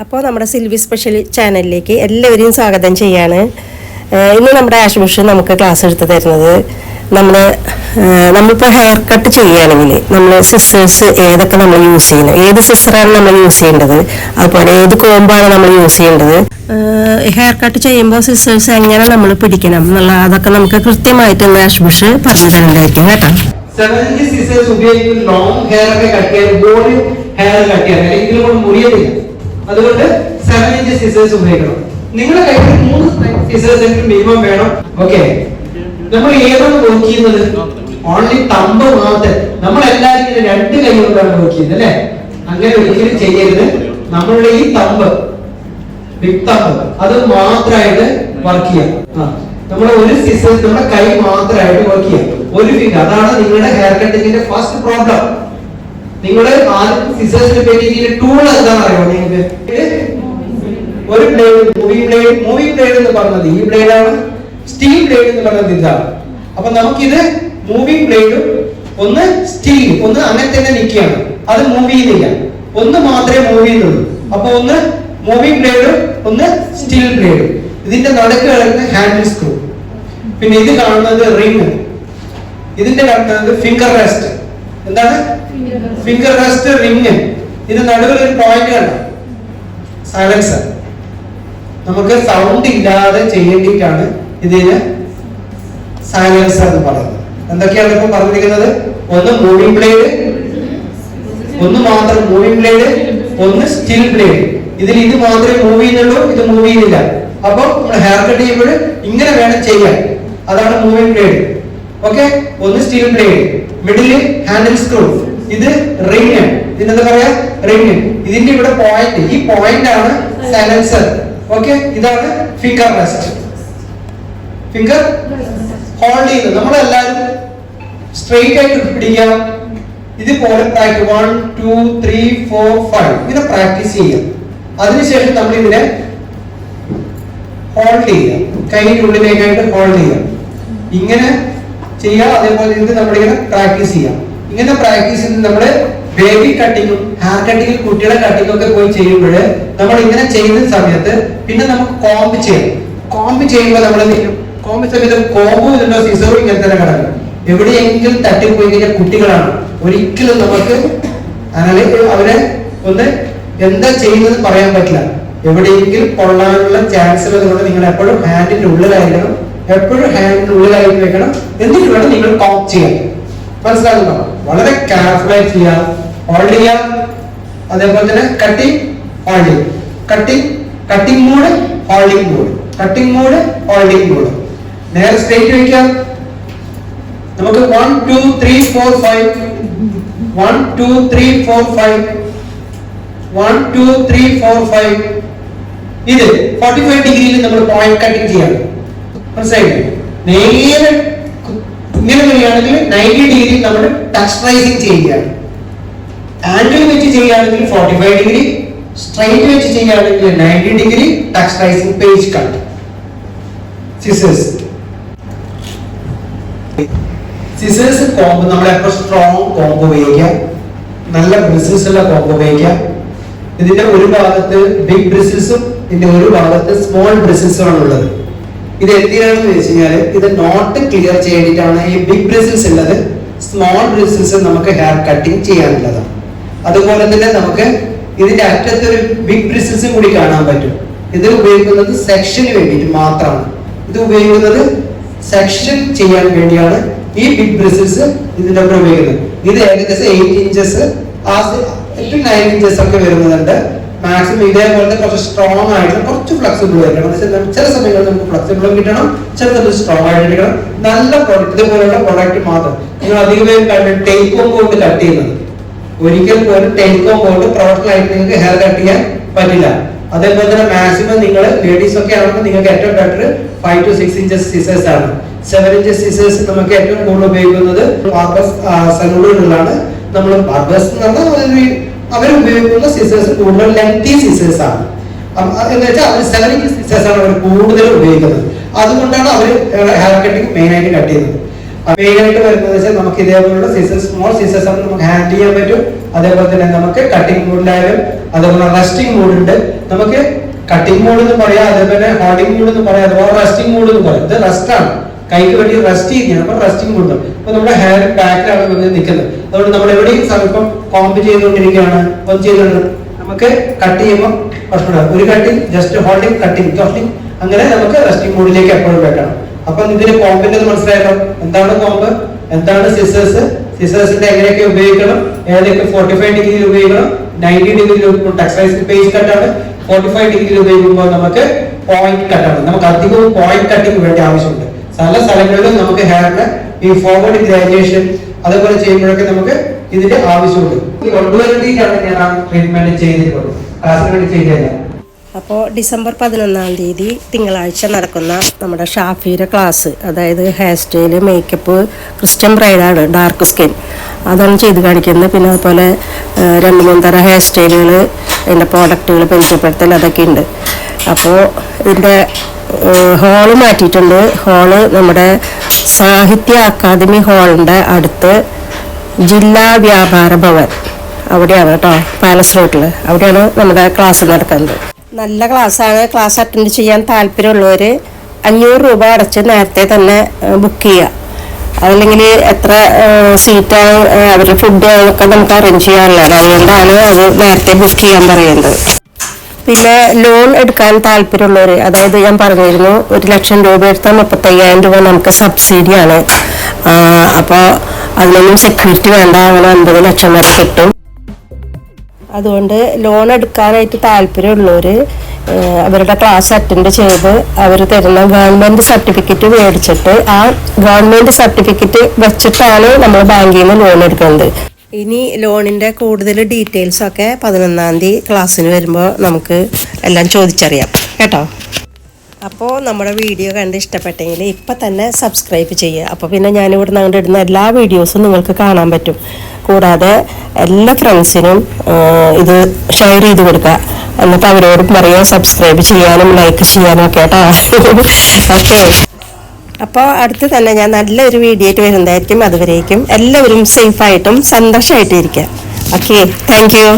അപ്പോൾ നമ്മുടെ സിൽവി സ്പെഷ്യൽ ചാനലിലേക്ക് എല്ലാവരെയും സ്വാഗതം ചെയ്യാണ്. ഇന്ന് നമ്മുടെ ആശുപത്രി നമുക്ക് ക്ലാസ് എടുത്ത് തരുന്നത് നമ്മളിപ്പോൾ ഹെയർ കട്ട് ചെയ്യുകയാണെങ്കിൽ നമ്മൾ സിസ്റ്റേഴ്സ് ഏതൊക്കെ നമ്മൾ യൂസ് ചെയ്യുന്നത്, ഏത് സിസ്റ്ററാണ് നമ്മൾ യൂസ് ചെയ്യേണ്ടത്, അതുപോലെ ഏത് കോമ്പാണ് നമ്മൾ യൂസ് ചെയ്യേണ്ടത്, ഹെയർ കട്ട് ചെയ്യുമ്പോൾ സിസ്റ്റേഴ്സ് എങ്ങനെ നമ്മൾ പിടിക്കണം എന്നുള്ള അതൊക്കെ നമുക്ക് കൃത്യമായിട്ട് ആശുപത്രി പറഞ്ഞു തരുന്നതായിരിക്കും കേട്ടോ. 7 ഇഞ്ച് സിസേഴ്സ് ഉപയോഗിക്കുന്ന ലോങ് ഹെയർ ഒക്കെ കട്ട് ചെയ്യാൻ, ബോഡി ഹെയർ കട്ട് ചെയ്യാൻ അല്ലെങ്കിൽ കൊണ്ട് മുറിയത്തില്ല. അതുകൊണ്ട് 7 ഇഞ്ച് സിസേഴ്സ് ഉപയോഗിക്കണം. നിങ്ങളുടെ കയ്യിൽ 3 സിസേഴ്സ് എങ്കിലും മിനിമം വേണം. ഓക്കെ, നമ്മൾ ഏതാണ് വർക്ക് ചെയ്യുന്നത്? ഓൺലി തമ്പ് മാത്രം. നമ്മളെല്ലാവരും ഇങ്ങനെ 2 കൈ കൊണ്ടാണ് വർക്ക് ചെയ്യുന്നത് അല്ലേ? അങ്ങനെ ഒരിക്കലും ചെയ്യരുത്. നമ്മളുടെ ഈ തമ്പ്, ബിഗ് തമ്പ്, അത് മാത്രമായിട്ട് വർക്ക് ചെയ്യാം. നമ്മുടെ ഒരു സിസേഴ്സ് നമ്മുടെ കൈ മാത്രമായിട്ട് വർക്ക് ചെയ്യാം, ഒരു ഫിംഗർ. അതാണ് നിങ്ങളുടെ ഹെയർ കട്ടിങ്ങിന്റെ ഫസ്റ്റ് പ്രോബ്ലം. നിങ്ങളുടെ ആദ്യം സിസേഴ്സിനെ പറ്റി ടൂൾ എന്താണെന്ന് അറിയാമോ നിങ്ങൾക്ക്? ഒരു ബ്ലേഡ്, മൂവിംഗ് ബ്ലേഡ് എന്ന് പറഞ്ഞത് ഈ ബ്ലേഡാണ്. സ്റ്റീൽ ബ്ലേഡ് എന്ന് പറഞ്ഞത് ഇതാണ്. അപ്പൊ നമുക്കിത് മൂവിംഗ് ബ്ലേഡും ഒന്ന് സ്റ്റീൽ, ഒന്ന് അങ്ങനെ തന്നെ നിൽക്കുകയാണ്, അത് മൂവ് ചെയ്യുന്നില്ല. ഒന്ന് മാത്രമേ മൂവ് ചെയ്യുന്നുള്ളൂ. അപ്പൊ ഒന്ന് മൂവിംഗ് ബ്ലേഡും ഒന്ന് സ്റ്റീൽ ബ്ലേഡും. ഇതിന്റെ നടുക്ക് കിടക്കുന്ന ഹാൻഡിൽ സ്ക്രൂ. പിന്നെ ഇത് കാണുന്നത് റിംഗ്. ഇതിന്റെ കാണുന്നത് ഫിംഗർ റെസ്റ്റ്. എന്താണ് ഫിംഗർ റെസ്റ്റ്? റിംഗ്. ഇത് നടുവിൽ ഒരു പോയിന്റ് കണ്ട സൈലൻസർ. നമുക്ക് സൗണ്ട് ഇല്ലാതെ ചെയ്യേണ്ടിട്ടാണ് ഇതിന് സൈലൻസർ എന്ന് പറയുന്നത്. എന്തൊക്കെയാണ് ഇപ്പൊ പറഞ്ഞിരിക്കുന്നത്? ഒന്ന് മൂവിംഗ് ബ്ലേഡ്, ഒന്ന് മാത്രം മൂവിംഗ് ബ്ലേഡ്, ഒന്ന് സ്റ്റീൽ ബ്ലേഡ്. ഇതിൽ ഇത് മാത്രമേ മൂവ് ചെയ്യുന്നുള്ളൂ, ഇത് മൂവ് ചെയ്യുന്നില്ല. അപ്പൊ നമ്മൾ ഹെയർ കട്ട് ചെയ്യുമ്പോൾ ഇങ്ങനെ വേണം ചെയ്യാൻ. അതാണ് മൂവിംഗ് ബ്ലേഡ്. ഓക്കെ, ഒന്ന് steel blade, middle handle screw, ഇത് റിംഗ്. ഇതിനെന്താ പറയാ? റിംഗ്. ഇതിന്റെ ഇവിടെ പോയിന്റ്, ഈ പോയിന്റ് ആണ് സൈലൻസർ. ഓക്കെ, ഇതാണ് ഫിംഗർ റെസ്റ്റ്. ഫിംഗർ ഹോൾഡ് ചെയ്യുന്നത് നമ്മളെല്ലാവരും സ്ട്രെയിറ്റ് ആയിട്ട് പിടിക്കാം. ഇതുപോലെ 1 2 3 4 5 ഇങ്ങനെ പ്രാക്ടീസ് ചെയ്യാം. അതിനുശേഷം നമ്മൾ ഇതിനെ ഹോൾഡ് ചെയ്യാം, കൈയുടെ ഉള്ളിലേക്കായിട്ട് ഹോൾഡ് ചെയ്യാം. ഇങ്ങനെ ചെയ്യാം. അതേപോലെ ഇത് നമ്മളിങ്ങനെ പ്രാക്ടീസ് ചെയ്യാം. ഇങ്ങനെ പ്രാക്ടീസ് ചെയ്ത് നമ്മുടെ ബേബി കട്ടിങ്ങും ഹെയർ കട്ടിങ്ങും കുട്ടികളെ കട്ടിങ്ങും ഒക്കെ പോയി ചെയ്യുമ്പോൾ നമ്മൾ ഇങ്ങനെ ചെയ്യുന്ന സമയത്ത് പിന്നെ നമുക്ക് കോംബ് ചെയ്യണം. കോംബ് ചെയ്യുമ്പോൾ നമ്മൾ കോംബ് സമയത്ത് കോംബ് ഇതിന്റെ സിസറും ഇങ്ങനെ തന്നെ കിടക്കണം. എവിടെയെങ്കിലും തട്ടിപ്പോയി കഴിഞ്ഞാൽ കുട്ടികളാണ്, ഒരിക്കലും നമുക്ക് അവരെ ഒന്ന് എന്താ ചെയ്യുന്നത് പറയാൻ പറ്റില്ല. എവിടെയെങ്കിലും കൊള്ളാനുള്ള ചാൻസ് ഉള്ളതുകൊണ്ട് നിങ്ങൾ എപ്പോഴും ഹാൻഡിന്റെ ഉള്ളിലായിരിക്കണം, എപ്പോഴും ഹാൻഡിന്റെ ഉള്ളിലായിട്ട് വെക്കണം. എന്നിട്ട് വേണം നിങ്ങൾ കോംബ് ചെയ്യാൻ. മനസ്സിലാകുന്നോ? വളരെ കെയർഫുൾ ആയി ചെയ്യാം. ഹോൾഡ് ചെയ്യാം. അതേപോലെ തന്നെ cutting, holding, cutting mode, holding mode, cutting mode, holding mode. നേരെ സ്ട്രേറ്റ് വെക്കാം. നമുക്ക് 1 2 3 4 5 1 2 3 4 5 1 2 3 4 5. ഇത് 45 ഡിഗ്രിയിൽ നമ്മൾ പോയിന്റ് കട്ടിങ് ചെയ്യാം. മനസ്സിലായില്ലേ? നേരെ ഇങ്ങനെ വരികയാണെങ്കിൽ 90 ഡിഗ്രി നമ്മൾ ടച്ച് റൈസിങ് ചെയ്യുകയാണ്. ആംഗിൾ വെച്ച് ചെയ്യുകയാണെങ്കിൽ 45 ഡിഗ്രി, സ്ട്രൈറ്റ് വെച്ച് ചെയ്യുകയാണെങ്കിൽ 90 degree touch rising page cut. Scissors comb നമ്മളെപ്പോൾ സ്ട്രോങ് കോംബ് ഉപയോഗിക്കാം, നല്ല ബ്രിസിൽസ് ഉള്ള കോംബ് ഉപയോഗിക്കാം. ഇതിന്റെ ഒരു ഭാഗത്ത് ബിഗ് ബ്രിസിൽസും ഇതിന്റെ ഒരു ഭാഗത്ത് സ്മോൾ ബ്രിസിൽസും ആണ് ഉള്ളത്. ഇത് എന്തിനാണെന്ന് വെച്ച് കഴിഞ്ഞാൽ ഇത് നോട്ട് ക്ലിയർ ചെയ്തിട്ടാണ് ഈ ബിഗ് ബ്രിസിൽസ് ഉള്ളത്. സ്മോൾ ബ്രിസിൽസ് നമുക്ക് ഹെയർ കട്ടിങ് ചെയ്യാനുള്ളതാണ്. അതുപോലെ തന്നെ നമുക്ക് ഇതിന്റെ അറ്റത്ത് ഒരു ബിഗ് ബ്രിസിൽസും കൂടി കാണാൻ പറ്റും. ഇത് ഉപയോഗിക്കുന്നത് സെക്ഷന് വേണ്ടിയിട്ട് മാത്രമാണ്. ഇത് ഉപയോഗിക്കുന്നത് സെക്ഷൻ ചെയ്യാൻ വേണ്ടിയാണ് ഈ ബിഗ് ബ്രിസിൽസ് ഇതിന്റെ ഒപ്പം ഉപയോഗിക്കുന്നത്. ഇത് ഏകദേശം 8 ഇഞ്ചസ് 9 ഇഞ്ചസ് ഒക്കെ വരുന്നുണ്ട്. മാക്സിമം ഇതേപോലത്തെ കുറച്ച് സ്ട്രോങ് ആയിട്ട് കുറച്ച് ഫ്ലെക്സിബിൾ ആയിരിക്കണം. ചില സമയങ്ങളിൽ നമുക്ക് ഫ്ലെക്സിബിളും കിട്ടണം, ചില സമയത്ത് സ്ട്രോങ് ആയിട്ട് കിട്ടണം. നല്ല പ്രോഡക്റ്റ്, ഇതുപോലുള്ള പ്രോഡക്റ്റ് മാത്രം. നിങ്ങൾ അധികം പേര് ടേക്ക് കോം കൊണ്ട് കട്ട് ചെയ്യുന്നത്, ഒരിക്കൽ പോലും ടേക്ക് കോം കൊണ്ട് പ്രൊഫഷണൽ ആയിട്ട് നിങ്ങൾക്ക് ഹെയർ കട്ട് ചെയ്യാൻ പറ്റില്ല. അതേപോലെ തന്നെ മാക്സിമം നിങ്ങൾ ലേഡീസ് ഒക്കെ ആണെങ്കിൽ നിങ്ങൾക്ക് ഏറ്റവും ബെറ്റർ 5 to 6 ഇഞ്ചസ് സിസേഴ്സ് ആണ്. 7 ഇഞ്ചസ് സിസേഴ്സ് നമുക്ക് ഏറ്റവും കൂടുതൽ ഉപയോഗിക്കുന്നത് ബാർബേഴ്സ് സലൂണുകളിലാണ്. നമ്മൾ ബാർബേഴ്സ് എന്ന് പറഞ്ഞാൽ അവർ ഉപയോഗിക്കുന്ന സിസേഴ്സ് കൂടുതൽ ലെങ്തി സിസേഴ്സ് ആണ്. എന്ന് വെച്ചാൽ അവർ 7 ഇഞ്ച് സിസേഴ്സ് ആണ് അവർ കൂടുതൽ ഉപയോഗിക്കുന്നത്. അതുകൊണ്ടാണ് അവർ ഹെയർ കട്ടിങ് മെയിൻ ആയിട്ട് കട്ട് ചെയ്യുന്നത്. മെയിൻ ആയിട്ട് വരുന്നത് വെച്ചാൽ നമുക്ക് ഇതേപോലുള്ള സിസേഴ്സ്, സ്മോൾ സിസേഴ്സ് ആണ് നമുക്ക് ഹാൻഡിൽ ചെയ്യാൻ പറ്റും. അതേപോലെ തന്നെ നമുക്ക് കട്ടിംഗ് മോഡിലായാലും അതേപോലെ റെസ്റ്റിംഗ് മോഡ് ഉണ്ട്. നമുക്ക് കട്ടിംഗ് മോഡ് എന്ന് പറയാം, അതേപോലെ ഹോൾഡിംഗ് മോഡ് എന്ന് പറയാം, അഥവാ റെസ്റ്റിംഗ് മോഡ് എന്ന് പറയാം. ഇത് റെസ്റ്റ് ആണ്, കൈക്ക് വേണ്ടി റെസ്റ്റ് ചെയ്യുകയാണ്. അപ്പൊ റെസ്റ്റിംഗ് മോഡ്. അപ്പൊ നമ്മുടെ ഹെയർ ബാക്കിലാണ് വന്ന് നിൽക്കുന്നത്. അതുകൊണ്ട് നമ്മൾ എവിടെയും ഇപ്പം കോംബ് ചെയ്തുകൊണ്ടിരിക്കുകയാണ്, ഒന്ന് ചെയ്തുകൊണ്ട് നമുക്ക് കട്ട് ചെയ്യുമ്പോൾ പ്രശ്നമില്ല. ഒരു cutting, just holding, cutting, cutting, അങ്ങനെ നമുക്ക് റെസ്റ്റിംഗ് മോഡിലേക്ക് എപ്പോഴും വെക്കണം. അപ്പൊ ഇതിന് കോമ്പിന്റെ മനസ്സിലായല്ലോ. എന്താണ് കോമ്പ്, എന്താണ് സിസേഴ്സ്, സിസേഴ്സിന്റെ എങ്ങനെയൊക്കെ ഉപയോഗിക്കണം, ഏതൊക്കെ 45 ഡിഗ്രിയിൽ ഉപയോഗിക്കണം, 90 ഡിഗ്രിയിൽ ടെക്സ്റ്റൈൽസ് പേജ് കട്ടാണ്, 45 ഡിഗ്രിയിൽ ഉപയോഗിക്കുമ്പോൾ നമുക്ക് പോയിന്റ് കട്ടാണ്. നമുക്ക് അധികവും പോയിന്റ് കട്ടിങ് വേണ്ടി ആവശ്യമുണ്ട്. പല സ്ഥലങ്ങളിലും നമുക്ക് ഹെയറിന് ഈ ഫോർവേഡ് ഗ്രാജുവേഷൻ അതേപോലെ ചെയ്യുമ്പോഴൊക്കെ നമുക്ക് ഇതിന്റെ ആവശ്യമുണ്ട്. കൊണ്ടുവരേണ്ടിയിട്ടാണ് ഞാൻ ആ ട്രീറ്റ്മെന്റ് ചെയ്തിട്ടുള്ളത്, ക്ലാസ്സിന് വേണ്ടി ചെയ്തില്ല. അപ്പോൾ ഡിസംബർ 11-ാം തീയതി തിങ്കളാഴ്ച നടക്കുന്ന നമ്മുടെ ഷാഫിയുടെ ക്ലാസ്, അതായത് ഹെയർ സ്റ്റൈല്, മേക്കപ്പ്, ക്രിസ്ത്യൻ ബ്രൈഡാണ്, ഡാർക്ക് സ്കിൻ, അതാണ് ചെയ്ത് കാണിക്കുന്നത്. പിന്നെ അതുപോലെ 2-3 തരം ഹെയർ സ്റ്റൈലുകൾ, അതിൻ്റെ പ്രോഡക്റ്റുകൾ പരിചയപ്പെടുത്തൽ, അതൊക്കെ ഉണ്ട്. അപ്പോൾ ഇതിൻ്റെ ഹാള് മാറ്റിയിട്ടുണ്ട്. ഹാള് നമ്മുടെ സാഹിത്യ അക്കാദമി ഹാളിൻ്റെ അടുത്ത് ജില്ലാ വ്യാപാര ഭവൻ, അവിടെയാണ് കേട്ടോ, പാലസ് റോഡിൽ, അവിടെയാണ് നമ്മുടെ ക്ലാസ് നടക്കുന്നത്. നല്ല ക്ലാസ്സാണ്. ക്ലാസ് അറ്റൻഡ് ചെയ്യാൻ താല്പര്യമുള്ളവർ 500 രൂപ അടച്ച് നേരത്തെ തന്നെ ബുക്ക് ചെയ്യുക. അതല്ലെങ്കിൽ എത്ര സീറ്റാണ് അവരുടെ ഫുഡ് ഒക്കെ നമുക്ക് അറേഞ്ച് ചെയ്യാനുള്ളത്. അതുകൊണ്ടാണ് അത് നേരത്തെ ബുക്ക് ചെയ്യാൻ പറയുന്നത്. പിന്നെ ലോൺ എടുക്കാൻ താല്പര്യമുള്ളവർ, അതായത് ഞാൻ പറഞ്ഞിരുന്നു 1 ലക്ഷം രൂപ എടുത്താൽ 35,000 രൂപ നമുക്ക് സബ്സിഡിയാണ്. അപ്പോൾ അതിനൊന്നും സെക്യൂരിറ്റി വേണ്ട, അങ്ങനെ 9 ലക്ഷം വരെ കിട്ടും. അതുകൊണ്ട് ലോൺ എടുക്കാനായിട്ട് താല്പര്യമുള്ളവർ അവരുടെ ക്ലാസ് അറ്റൻഡ് ചെയ്ത് അവർ തരുന്ന ഗവൺമെൻറ് സർട്ടിഫിക്കറ്റ് മേടിച്ചിട്ട് ആ ഗവൺമെൻറ് സർട്ടിഫിക്കറ്റ് വെച്ചിട്ടാണ് നമ്മൾ ബാങ്കിൽ നിന്ന് ലോൺ എടുക്കുന്നത്. ഇനി ലോണിൻ്റെ കൂടുതൽ ഡീറ്റെയിൽസൊക്കെ 11-ാം തീയതി ക്ലാസ്സിന് വരുമ്പോൾ നമുക്ക് എല്ലാം ചോദിച്ചറിയാം കേട്ടോ. അപ്പോൾ നമ്മുടെ വീഡിയോ കണ്ട് ഇഷ്ടപ്പെട്ടെങ്കിൽ ഇപ്പം തന്നെ സബ്സ്ക്രൈബ് ചെയ്യുക. അപ്പോൾ പിന്നെ ഞാനിവിടെ നിന്ന് ഇടുന്ന എല്ലാ വീഡിയോസും നിങ്ങൾക്ക് കാണാൻ പറ്റും. കൂടാതെ എല്ലാ ഫ്രണ്ട്സിനും ഇത് ഷെയർ ചെയ്ത് കൊടുക്കുക. എന്നിട്ട് അവരോടും പറയുക സബ്സ്ക്രൈബ് ചെയ്യാനും ലൈക്ക് ചെയ്യാനും ഒക്കെ കേട്ടോ. ഓക്കെ, അപ്പോൾ അടുത്ത് തന്നെ ഞാൻ നല്ലൊരു വീഡിയോ ആയിട്ട് വരുന്നതായിരിക്കും. അതുവരേക്കും എല്ലാവരും സേഫായിട്ടും സന്തോഷമായിട്ടും ഇരിക്കുക. Okay, thank you.